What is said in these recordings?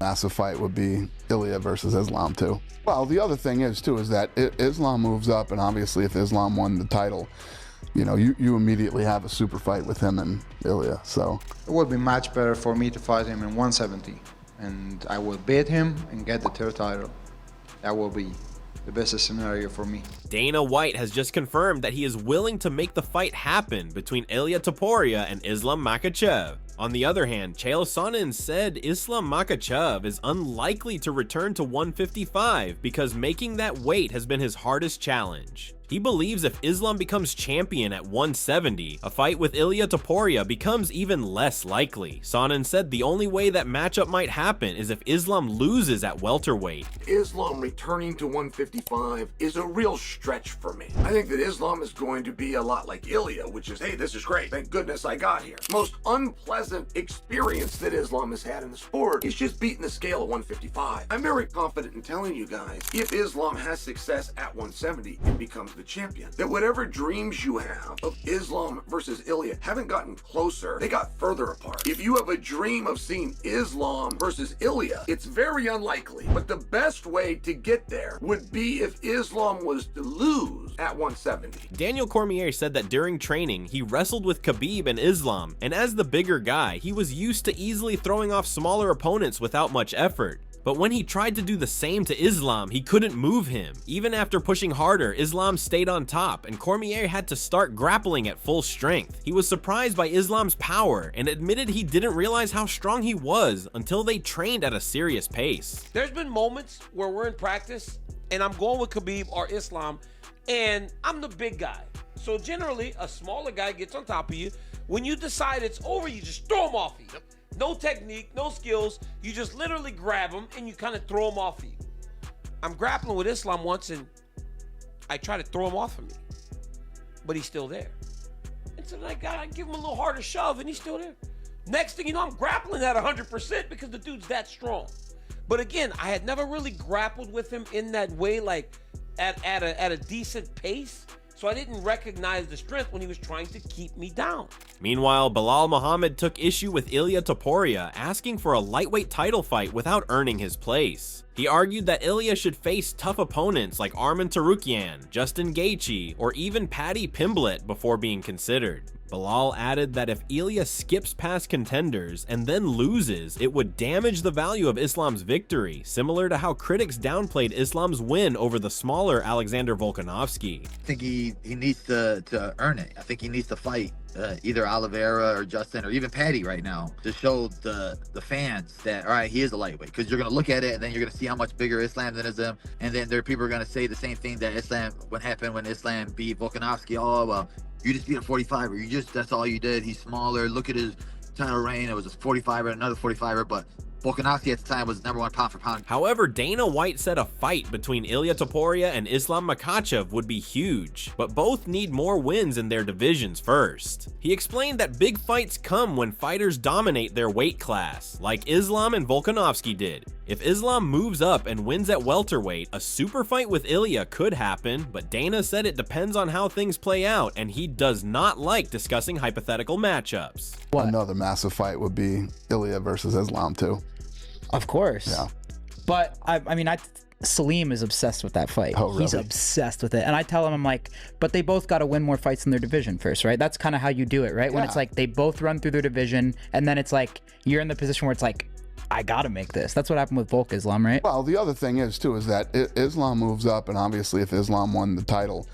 massive fight would be Ilia versus Islam too. Well, the other thing is too is that Islam moves up, and obviously if Islam won the title, you know, you immediately have a super fight with him and Ilia. So it would be much better for me to fight him in 170, and I will beat him and get the third title. That will be the best scenario for me. Dana White has just confirmed that he is willing to make the fight happen between Ilia Topuria and Islam Makhachev. On the other hand, Chael Sonnen said Islam Makhachev is unlikely to return to 155 because making that weight has been his hardest challenge. He believes if Islam becomes champion at 170, a fight with Ilia Topuria becomes even less likely. Sonnen said the only way that matchup might happen is if Islam loses at welterweight. Islam returning to 155 is a real stretch for me. I think that Islam is going to be a lot like Ilia, which is, hey, this is great, thank goodness I got here. Most unpleasant experience that Islam has had in the sport is just beating the scale at 155. I'm very confident in telling you guys, if Islam has success at 170 and becomes the champion, that whatever dreams you have of Islam versus Ilia haven't gotten closer, they got further apart. If you have a dream of seeing Islam versus Ilia, it's very unlikely, but the best way to get there would be if Islam was to lose at 170. Daniel Cormier said that during training, he wrestled with Khabib and Islam, and as the bigger guy, he was used to easily throwing off smaller opponents without much effort. But when he tried to do the same to Islam, he couldn't move him. Even after pushing harder, Islam stayed on top, and Cormier had to start grappling at full strength. He was surprised by Islam's power and admitted he didn't realize how strong he was until they trained at a serious pace. There's been moments where we're in practice and I'm going with Khabib or Islam, and I'm the big guy. So generally, a smaller guy gets on top of you. When you decide it's over, you just throw him off you. Yep. No technique, no skills. You just literally grab him and you kind of throw him off of you. I'm grappling with Islam once and I try to throw him off of me, but he's still there. And so I give him a little harder shove and he's still there. Next thing you know, I'm grappling at 100% because the dude's that strong. But again, I had never really grappled with him in that way, like at a decent pace. So I didn't recognize the strength when he was trying to keep me down. Meanwhile, Belal Muhammad took issue with Ilia Topuria, asking for a lightweight title fight without earning his place. He argued that Ilia should face tough opponents like Arman Tsarukyan, Justin Gaethje, or even Paddy Pimblett before being considered. Belal added that if Ilia skips past contenders and then loses, it would damage the value of Islam's victory, similar to how critics downplayed Islam's win over the smaller Alexander Volkanovski. I think he needs to earn it. I think he needs to fight either Oliveira or Justin or even Paddy right now to show the fans that, all right, he is a lightweight. Because you're going to look at it and then you're going to see how much bigger Islam than is him. And then there are people are going to say the same thing that happened when Islam beat Volkanovski. Oh, well, you just beat a 45er. That's all you did. He's smaller. Look at his title reign. It was a 45er, another 45er, but Volkanovski at the time was #1 pound for pound. However, Dana White said a fight between Ilia Topuria and Islam Makhachev would be huge, but both need more wins in their divisions first. He explained that big fights come when fighters dominate their weight class, like Islam and Volkanovski did. If Islam moves up and wins at welterweight, a super fight with Ilia could happen, but Dana said it depends on how things play out, and he does not like discussing hypothetical matchups. Another massive fight would be Ilia versus Islam too. Of course. Yeah. But I mean, Salim is obsessed with that fight. Oh, really? He's obsessed with it. And I tell him, I'm like, but they both got to win more fights in their division first, right? That's kind of how you do it, right? When it's like they both run through their division, and then it's like you're in the position where it's like, I gotta make this. That's what happened with Volk Islam, right? Well, the other thing is too is that Islam moves up, and obviously if Islam won the title,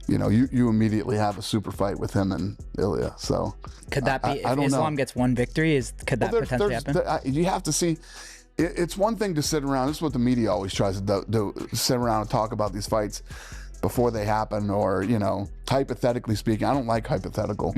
you know, you immediately have a super fight with him and Ilia. So could that be if Islam gets one victory? Could that potentially happen? You have to see. It's one thing to sit around. This is what the media always tries to do: sit around and talk about these fights before they happen, or, you know, hypothetically speaking. I don't like hypothetical.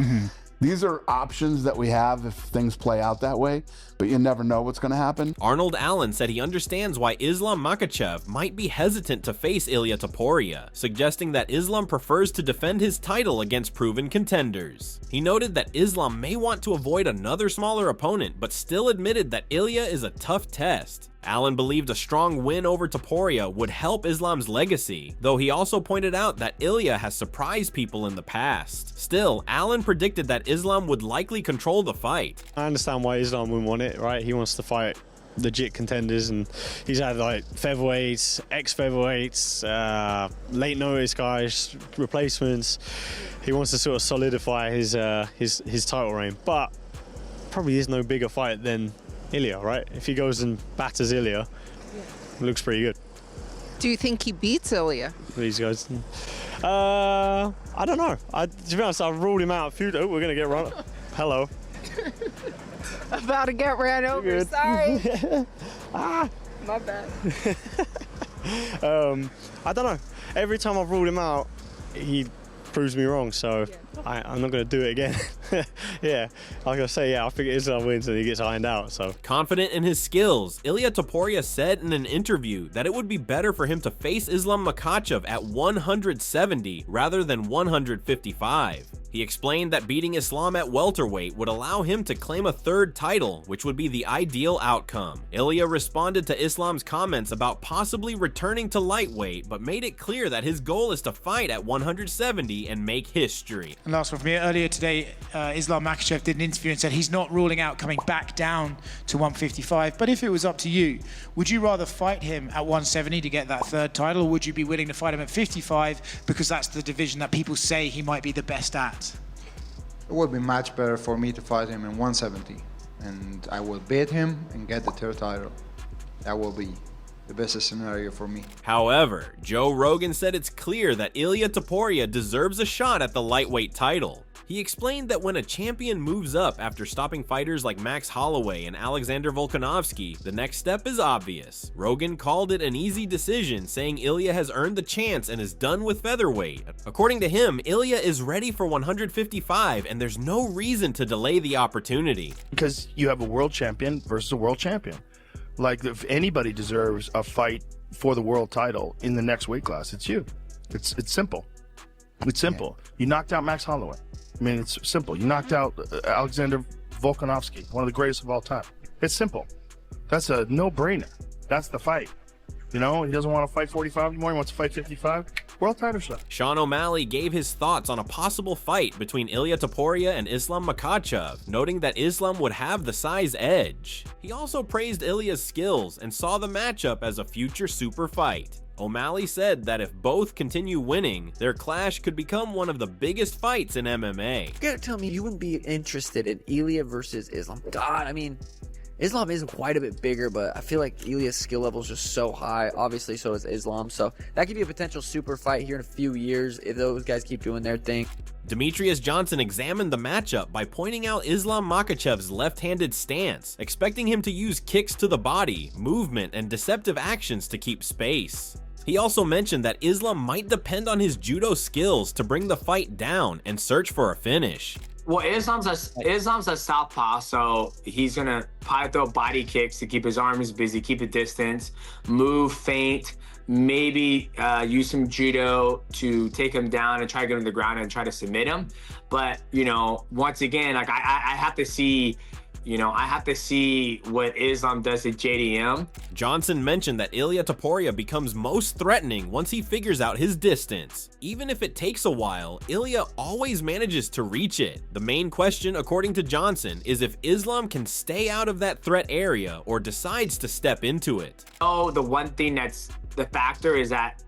These are options that we have if things play out that way, but you never know what's going to happen. Arnold Allen said he understands why Islam Makhachev might be hesitant to face Ilia Topuria, suggesting that Islam prefers to defend his title against proven contenders. He noted that Islam may want to avoid another smaller opponent, but still admitted that Ilia is a tough test. Allen believed a strong win over Topuria would help Islam's legacy, though he also pointed out that Ilia has surprised people in the past. Still, Allen predicted that Islam would likely control the fight. I understand why Islam wouldn't want it, right? He wants to fight legit contenders, and he's had like featherweights, ex-featherweights, late notice guys, replacements. He wants to sort of solidify his title reign, but probably is no bigger fight than Ilia, right? If he goes and batters Ilia, it looks pretty good. Do you think he beats Ilia? These guys. I don't know. To be honest, I've ruled him out a few. Oh, we're gonna get run. Hello. About to get ran over. Good. Sorry. My bad. I don't know. Every time I've ruled him out, he proves me wrong. So I'm not going to do it again. Yeah, like I say, I think Islam wins and he gets ironed out. So confident in his skills, Ilia Topuria said in an interview that it would be better for him to face Islam Makhachev at 170 rather than 155. He explained that beating Islam at welterweight would allow him to claim a third title, which would be the ideal outcome. Ilia responded to Islam's comments about possibly returning to lightweight, but made it clear that his goal is to fight at 170 and make history. And last one from me. Earlier today, Islam Makhachev did an interview and said he's not ruling out coming back down to 155, but if it was up to you, would you rather fight him at 170 to get that third title, or would you be willing to fight him at 55 because that's the division that people say he might be the best at? It would be much better for me to fight him in 170, and I will beat him and get the third title. That will be the best scenario for me. However, Joe Rogan said it's clear that Ilia Topuria deserves a shot at the lightweight title. He explained that when a champion moves up after stopping fighters like Max Holloway and Alexander Volkanovski, the next step is obvious. Rogan called it an easy decision, saying Ilia has earned the chance and is done with featherweight. According to him, Ilia is ready for 155 and there's no reason to delay the opportunity. Because you have a world champion versus a world champion. Like, if anybody deserves a fight for the world title in the next weight class, it's you. It's simple. It's simple. You knocked out Max Holloway. I mean, it's simple. You knocked out Alexander Volkanovski, one of the greatest of all time. It's simple. That's a no-brainer. That's the fight. You know, he doesn't want to fight 45 anymore. He wants to fight 55. World title shot. Sean O'Malley gave his thoughts on a possible fight between Ilia Topuria and Islam Makhachev, noting that Islam would have the size edge. He also praised Ilia's skills and saw the matchup as a future super fight. O'Malley said that if both continue winning, their clash could become one of the biggest fights in MMA. You gotta tell me you wouldn't be interested in Ilia versus Islam. God, I mean, Islam is quite a bit bigger, but I feel like Ilia's skill level is just so high. Obviously, so is Islam. So that could be a potential super fight here in a few years if those guys keep doing their thing. Demetrius Johnson examined the matchup by pointing out Islam Makhachev's left-handed stance, expecting him to use kicks to the body, movement, and deceptive actions to keep space. He also mentioned that Islam might depend on his judo skills to bring the fight down and search for a finish. Well, Islam's a southpaw, so he's gonna probably throw body kicks to keep his arms busy, keep a distance, move, feint, maybe use some judo to take him down and try to get him to the ground and try to submit him. But, you know, once again, like I have to see, you know, I have to see what Islam does at JDM. Johnson mentioned that Ilia Topuria becomes most threatening once he figures out his distance. Even if it takes a while, Ilia always manages to reach it. The main question, according to Johnson, is if Islam can stay out of that threat area or decides to step into it. Oh, the one thing that's the factor is that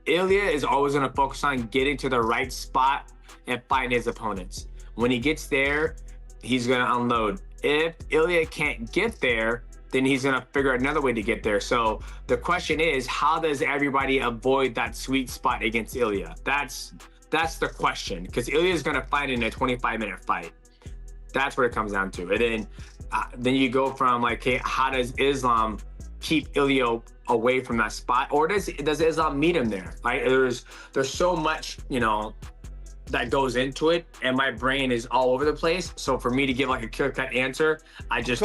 Ilia is always going to focus on getting to the right spot and fighting his opponents. When he gets there, he's going to unload. If Ilia can't get there, then he's gonna figure out another way to get there. So the question is, how does everybody avoid that sweet spot against Ilia? That's the question, because Ilia is gonna fight in a 25-minute fight. That's what it comes down to. And then you go from like, hey, how does Islam keep Ilia away from that spot, or does Islam meet him there? Right? There's so much, you know, that goes into it, and my brain is all over the place. So for me to give like a clear-cut answer, I just,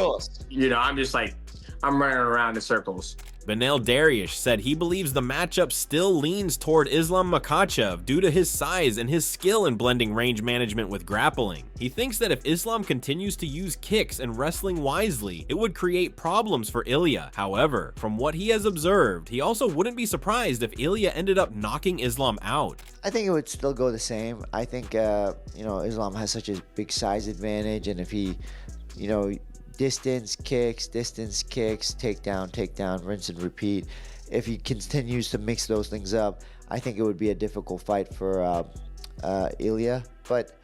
you know, I'm running around in circles. Benel Dariush said he believes the matchup still leans toward Islam Makhachev due to his size and his skill in blending range management with grappling. He thinks that if Islam continues to use kicks and wrestling wisely, it would create problems for Ilia. However, from what he has observed, he also wouldn't be surprised if Ilia ended up knocking Islam out. I think it would still go the same. I think, you know, Islam has such a big size advantage, and if he, you know, distance kicks, takedown, rinse and repeat. If he continues to mix those things up, I think it would be a difficult fight for Ilia. But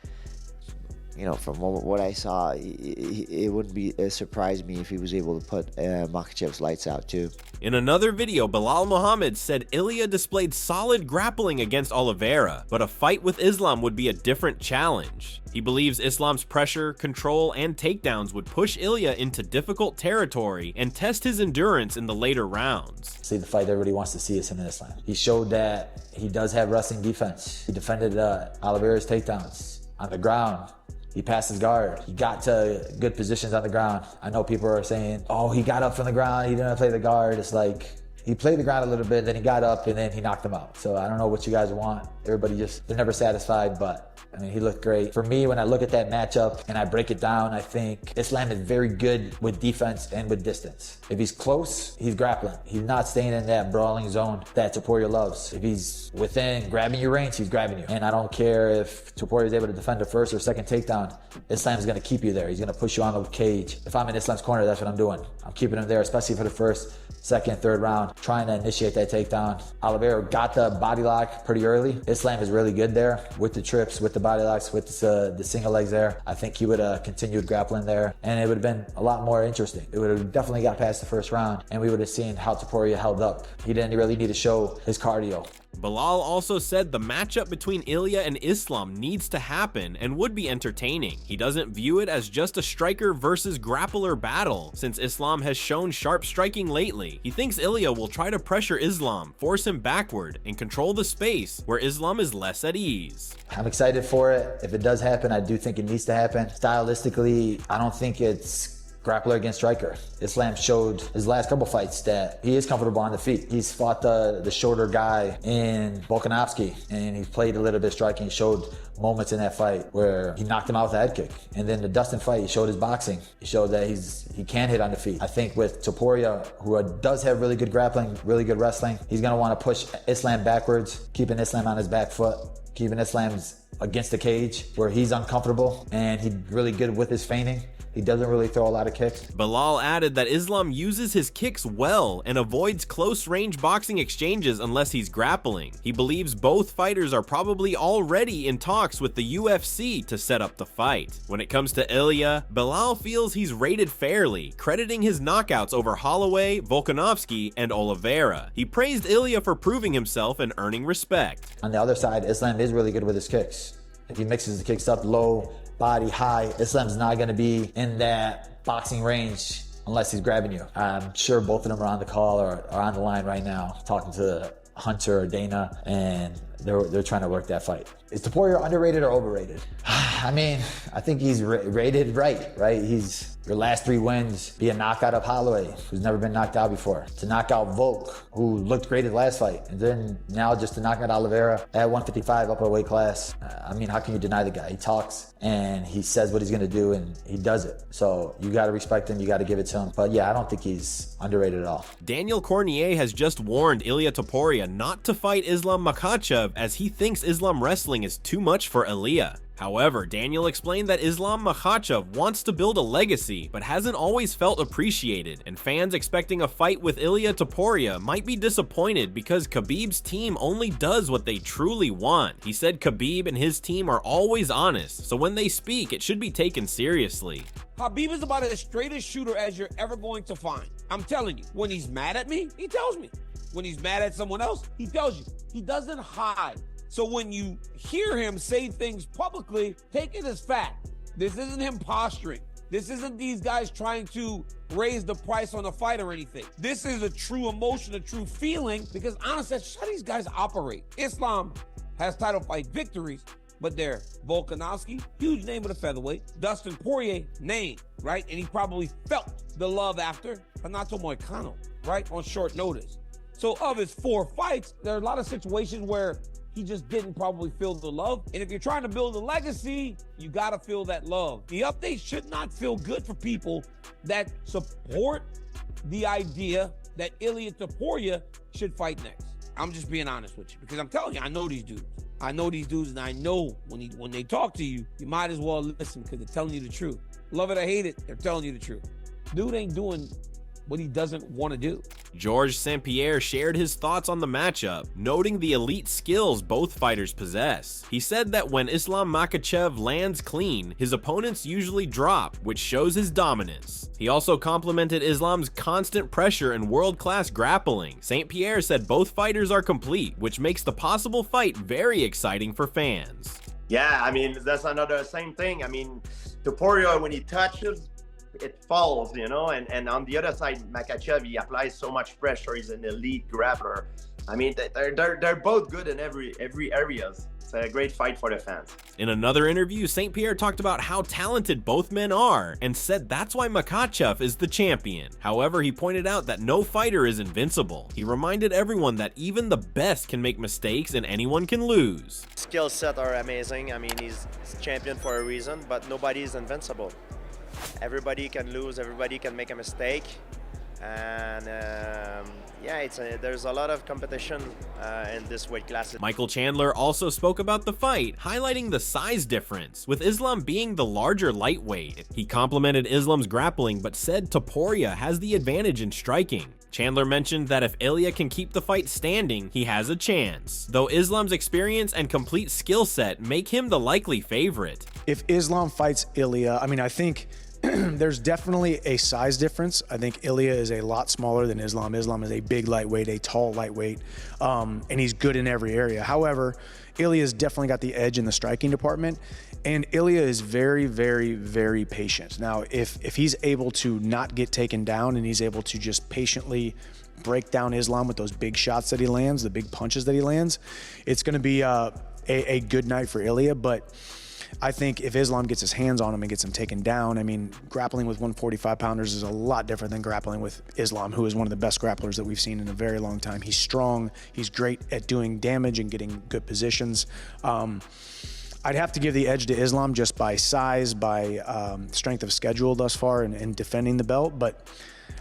you know, from what I saw, it wouldn't be surprise me if he was able to put Makhachev's lights out too. In another video, Belal Muhammad said Ilia displayed solid grappling against Oliveira, but a fight with Islam would be a different challenge. He believes Islam's pressure, control, and takedowns would push Ilia into difficult territory and test his endurance in the later rounds. See, the fight everybody wants to see is him and Islam. He showed that he does have wrestling defense. He defended Oliveira's takedowns on the ground. He passed his guard. He got to good positions on the ground. I know people are saying, oh, he got up from the ground, he didn't play the guard. It's like, he played the ground a little bit, then he got up, and then he knocked him out. So I don't know what you guys want. Everybody they're never satisfied, but I mean, he looked great. For me, when I look at that matchup and I break it down, I think Islam is very good with defense and with distance. If he's close, he's grappling. He's not staying in that brawling zone that Topuria loves. If he's within grabbing your range, he's grabbing you. And I don't care if Topuria is able to defend a first or second takedown, Islam's gonna keep you there. He's gonna push you on the cage. If I'm in Islam's corner, that's what I'm doing. I'm keeping him there, especially for the first, second, third round, trying to initiate that takedown. Oliveira got the body lock pretty early. Islam is really good there with the trips, with the body locks, with the single legs there. I think he would have continued grappling there, and it would have been a lot more interesting. It would have definitely got past the first round, and we would have seen how Topuria held up. He didn't really need to show his cardio. Belal also said the matchup between Ilia and Islam needs to happen and would be entertaining. He doesn't view it as just a striker versus grappler battle, since Islam has shown sharp striking lately. He thinks Ilia will try to pressure Islam, force him backward, and control the space where Islam is less at ease. I'm excited for it. If it does happen, I do think it needs to happen. Stylistically, I don't think it's grappler against striker. Islam showed his last couple fights that he is comfortable on the feet. He's fought the shorter guy in Volkanovski, and he's played a little bit striking. He showed moments in that fight where he knocked him out with a head kick. And then the Dustin fight, he showed his boxing. He showed that he can hit on the feet. I think with Topuria, who does have really good grappling, really good wrestling, he's gonna wanna push Islam backwards, keeping Islam on his back foot, keeping Islam's against the cage where he's uncomfortable, and he's really good with his feinting. He doesn't really throw a lot of kicks. Belal added that Islam uses his kicks well and avoids close-range boxing exchanges unless he's grappling. He believes both fighters are probably already in talks with the UFC to set up the fight. When it comes to Ilia, Belal feels he's rated fairly, crediting his knockouts over Holloway, Volkanovski, and Oliveira. He praised Ilia for proving himself and earning respect. On the other side, Islam is really good with his kicks. If he mixes the kicks up low, body high, Islam's not going to be in that boxing range unless he's grabbing you. I'm sure both of them are on the call or are on the line right now talking to Hunter or Dana, and they're trying to work that fight. Is Topuria underrated or overrated? I mean, I think he's rated right? He's your last 3 wins, be a knockout of Holloway, who's never been knocked out before, to knock out Volk, who looked great at last fight, and then now just to knock out Oliveira at 155 up a weight class. I mean, how can you deny the guy? He talks and he says what he's gonna do, and he does it. So you gotta respect him, you gotta give it to him. But yeah, I don't think he's underrated at all. Daniel Cormier has just warned Ilia Topuria not to fight Islam Makhachev as he thinks Islam wrestling is too much for Ilia. However, Daniel explained that Islam Makhachev wants to build a legacy, but hasn't always felt appreciated, and fans expecting a fight with Ilia Topuria might be disappointed because Khabib's team only does what they truly want. He said Khabib and his team are always honest, so when they speak, it should be taken seriously. Khabib is about as straight a shooter as you're ever going to find. I'm telling you, when he's mad at me, he tells me. When he's mad at someone else, he tells you. He doesn't hide. So when you hear him say things publicly, take it as fact. This isn't him posturing. This isn't these guys trying to raise the price on a fight or anything. This is a true emotion, a true feeling, because honestly, that's how these guys operate. Islam has title fight victories, but they're Volkanovski, huge name of the featherweight, Dustin Poirier, name, right? And he probably felt the love after Renato Moicano, right? On short notice. So of his 4 fights, there are a lot of situations where he just didn't probably feel the love. And if you're trying to build a legacy, you gotta feel that love. The update should not feel good for people that support the idea that Ilia Topuria should fight next. I'm just being honest with you, because I'm telling you, I know these dudes. I know these dudes, and I know when they talk to you, you might as well listen, because they're telling you the truth. Love it or hate it, they're telling you the truth. Dude ain't doing what he doesn't want to do. Georges St-Pierre shared his thoughts on the matchup, noting the elite skills both fighters possess. He said that when Islam Makhachev lands clean, his opponents usually drop, which shows his dominance. He also complimented Islam's constant pressure and world-class grappling. St-Pierre said both fighters are complete, which makes the possible fight very exciting for fans. Yeah, I mean, that's another same thing. I mean, Topuria, when he touches, it falls, you know, and on the other side, Makhachev, he applies so much pressure. He's an elite grappler. I mean, they're both good in every areas. It's a great fight for the fans. In another interview, St-Pierre talked about how talented both men are and said that's why Makhachev is the champion. However, he pointed out that no fighter is invincible. He reminded everyone that even the best can make mistakes and anyone can lose. Skill set are amazing. I mean, he's champion for a reason, but nobody is invincible. Everybody can lose, everybody can make a mistake, and yeah, there's a lot of competition in this weight class. Michael Chandler also spoke about the fight, highlighting the size difference, with Islam being the larger lightweight. He complimented Islam's grappling, but said Topuria has the advantage in striking. Chandler mentioned that if Ilia can keep the fight standing, he has a chance, though Islam's experience and complete skill set make him the likely favorite. If Islam fights Ilia, I mean, I think there's definitely a size difference. I think Ilia is a lot smaller than Islam. Islam is a big lightweight, a tall lightweight, and he's good in every area. However, Ilia's definitely got the edge in the striking department, and Ilia is very, very, very patient. Now, if he's able to not get taken down and he's able to just patiently break down Islam with those big shots that he lands, the big punches that he lands, it's going to be a good night for Ilia. But I think if Islam gets his hands on him and gets him taken down, I mean, grappling with 145-pounders is a lot different than grappling with Islam, who is one of the best grapplers that we've seen in a very long time. He's strong. He's great at doing damage and getting good positions. I'd have to give the edge to Islam just by size, by strength of schedule thus far, and defending the belt, but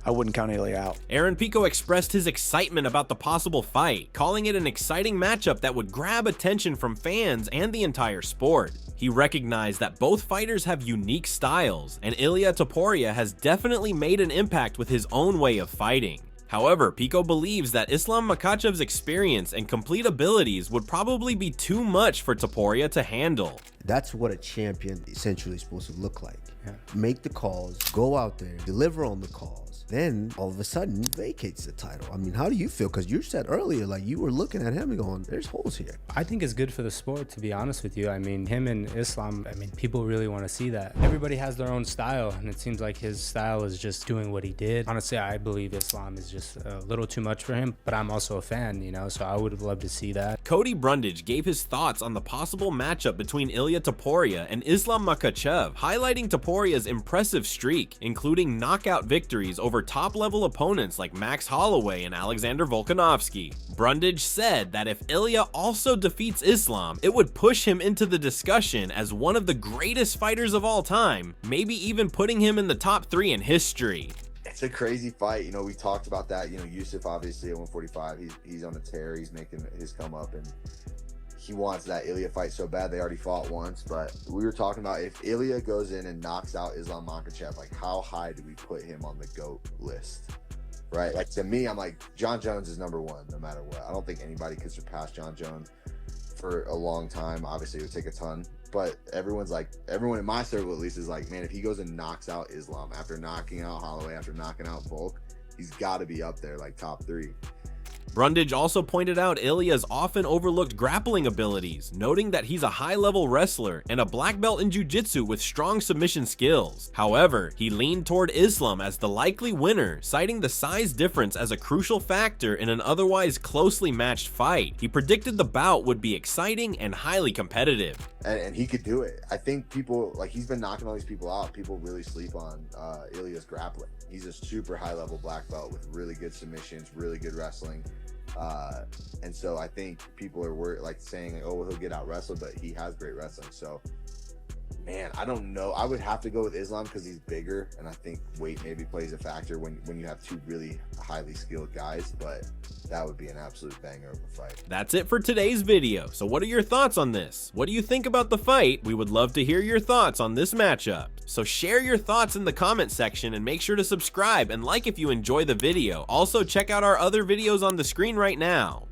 I wouldn't count Ilia out. Aaron Pico expressed his excitement about the possible fight, calling it an exciting matchup that would grab attention from fans and the entire sport. He recognized that both fighters have unique styles, and Ilia Topuria has definitely made an impact with his own way of fighting. However, Pico believes that Islam Makhachev's experience and complete abilities would probably be too much for Topuria to handle. That's what a champion essentially is supposed to look like. Make the calls, go out there, deliver on the calls. Then all of a sudden vacates the title. I mean, how do you feel? Because you said earlier, like, you were looking at him and going, there's holes here. I think it's good for the sport, to be honest with you. I mean, him and Islam, I mean, people really want to see that. Everybody has their own style, and it seems like his style is just doing what he did. Honestly, I believe Islam is just a little too much for him, but I'm also a fan, you know, so I would love to see that. Cody Brundage gave his thoughts on the possible matchup between Ilia Topuria and Islam Makhachev, highlighting Topuria's impressive streak, including knockout victories over top-level opponents like Max Holloway and Alexander Volkanovski. Brundage said that if Ilia also defeats Islam, it would push him into the discussion as one of the greatest fighters of all time, maybe even putting him in the top 3 in history. It's a crazy fight. You know, we talked about that. You know, Yusuf obviously at 145, he's on a tear. He's making his come up, and he wants that Ilia fight so bad. They already fought once, but we were talking about if Ilia goes in and knocks out Islam Makhachev, like, how high do we put him on the GOAT list? Right? Like, to me, I'm like, John Jones is number 1 no matter what. I don't think anybody could surpass John Jones for a long time. Obviously, it would take a ton, but everyone in my circle at least is like, man, if he goes and knocks out Islam after knocking out Holloway, after knocking out Volk, he's got to be up there, like, top 3. Brundage also pointed out Ilia's often overlooked grappling abilities, noting that he's a high-level wrestler and a black belt in jiu-jitsu with strong submission skills. However, he leaned toward Islam as the likely winner, citing the size difference as a crucial factor in an otherwise closely matched fight. He predicted the bout would be exciting and highly competitive. And he could do it. I think people, like, he's been knocking all these people out. People really sleep on Ilia's grappling. He's a super high-level black belt with really good submissions, really good wrestling. And so I think people are worried, like, saying, like, oh, well, he'll get out wrestled, but he has great wrestling. So, man, I don't know. I would have to go with Islam because he's bigger, and I think weight maybe plays a factor when you have two really highly skilled guys, but that would be an absolute banger of a fight. That's it for today's video. So what are your thoughts on this? What do you think about the fight? We would love to hear your thoughts on this matchup. So share your thoughts in the comment section and make sure to subscribe and like if you enjoy the video. Also check out our other videos on the screen right now.